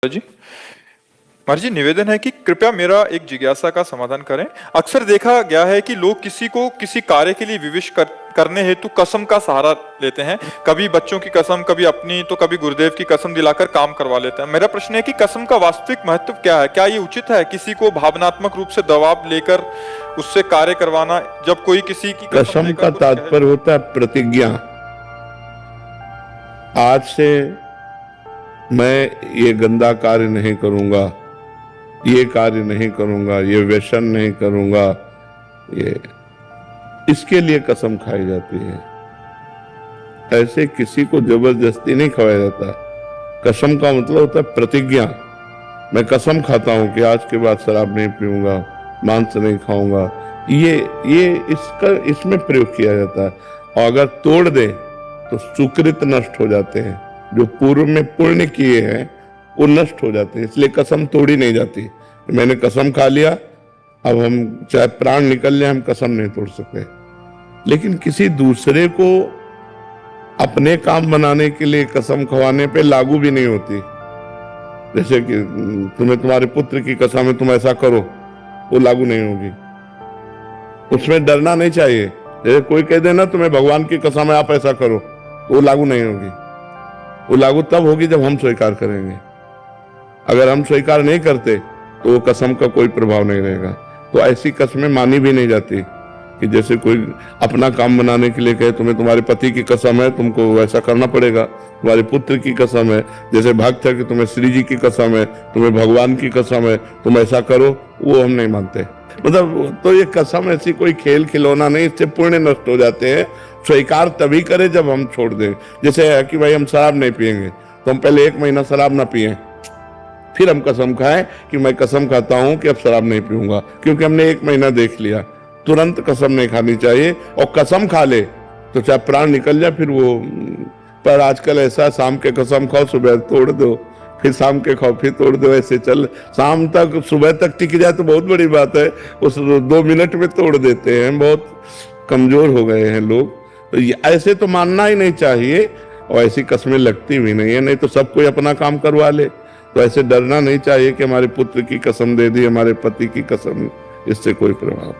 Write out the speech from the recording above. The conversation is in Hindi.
जी महाराज जी, निवेदन है कि कृपया मेरा एक जिज्ञासा का समाधान करें। अक्सर देखा गया है कि लोग किसी को किसी कार्य के लिए विवश करने हेतु कसम का सहारा लेते हैं। कभी बच्चों की कसम, कभी अपनी, तो कभी गुरुदेव की कसम दिलाकर काम करवा लेते हैं। मेरा प्रश्न है कि कसम का वास्तविक महत्व क्या है? क्या ये उचित है किसी को भावनात्मक रूप से दबाव लेकर उससे कार्य करवाना, जब कोई किसी की कसम का तात्पर्य होता है प्रतिज्ञा। आज से मैं ये गंदा कार्य नहीं करूंगा, ये कार्य नहीं करूंगा, ये व्यसन नहीं करूंगा, ये इसके लिए कसम खाई जाती है। ऐसे किसी को जबरदस्ती नहीं खवाया जाता। कसम का मतलब होता है प्रतिज्ञा। मैं कसम खाता हूं कि आज के बाद शराब नहीं पीऊंगा, मांस नहीं खाऊंगा, ये इसमें प्रयोग किया जाता है। और अगर तोड़ दे तो सुकृत नष्ट हो जाते हैं, जो पूर्व में पुण्य किए हैं वो नष्ट हो जाते हैं। इसलिए कसम तोड़ी नहीं जाती। मैंने कसम खा लिया, अब हम चाहे प्राण निकल जाए, हम कसम नहीं तोड़ सकते। लेकिन किसी दूसरे को अपने काम बनाने के लिए कसम खवाने पे लागू भी नहीं होती। जैसे कि तुम्हें तुम्हारे पुत्र की कसम है, तुम ऐसा करो, वो लागू नहीं होगी। उसमें डरना नहीं चाहिए। जैसे कोई कह दे ना तुम्हें भगवान की कसम है, आप ऐसा करो, तो वो लागू नहीं होगी। वो लागू तब होगी जब हम स्वीकार करेंगे। अगर हम स्वीकार नहीं करते तो वो कसम का कोई प्रभाव नहीं रहेगा। तो ऐसी कसमें मानी भी नहीं जाती कि जैसे कोई अपना काम बनाने के लिए कहे तुम्हें तुम्हारे पति की कसम है, तुमको वैसा करना पड़ेगा। तुम्हारे पुत्र की कसम है, जैसे भक्त है कि तुम्हें श्री जी की कसम है, तुम्हें भगवान की कसम है, तुम ऐसा करो, वो हम नहीं मानते। मतलब तो ये कसम ऐसी कोई खेल खिलौना नहीं, इससे पुण्य नष्ट हो जाते हैं। स्वीकार तभी करें जब हम छोड़ दें। जैसे है कि भाई हम शराब नहीं पिएंगे, तो हम पहले 1 महीना शराब ना पिए, फिर हम कसम खाएं कि मैं कसम खाता हूं कि अब शराब नहीं पीऊंगा, क्योंकि हमने 1 महीना देख लिया। तुरंत कसम नहीं खानी चाहिए। और कसम खा ले तो चाहे प्राण निकल जाए फिर वो। पर आजकल ऐसा, शाम के कसम खाओ, सुबह तोड़ दो, फिर शाम के खाओ, फिर तोड़ दो, ऐसे चल शाम तक, सुबह तक टिक जाए तो बहुत बड़ी बात है। उस 2 मिनट में तोड़ देते हैं। बहुत कमजोर हो गए हैं लोग। तो ऐसे तो मानना ही नहीं चाहिए, और ऐसी कसमें लगती भी नहीं है। नहीं तो सब कोई अपना काम करवा ले। तो ऐसे डरना नहीं चाहिए कि हमारे पुत्र की कसम दे दी, हमारे पति की कसम, इससे कोई प्रभाव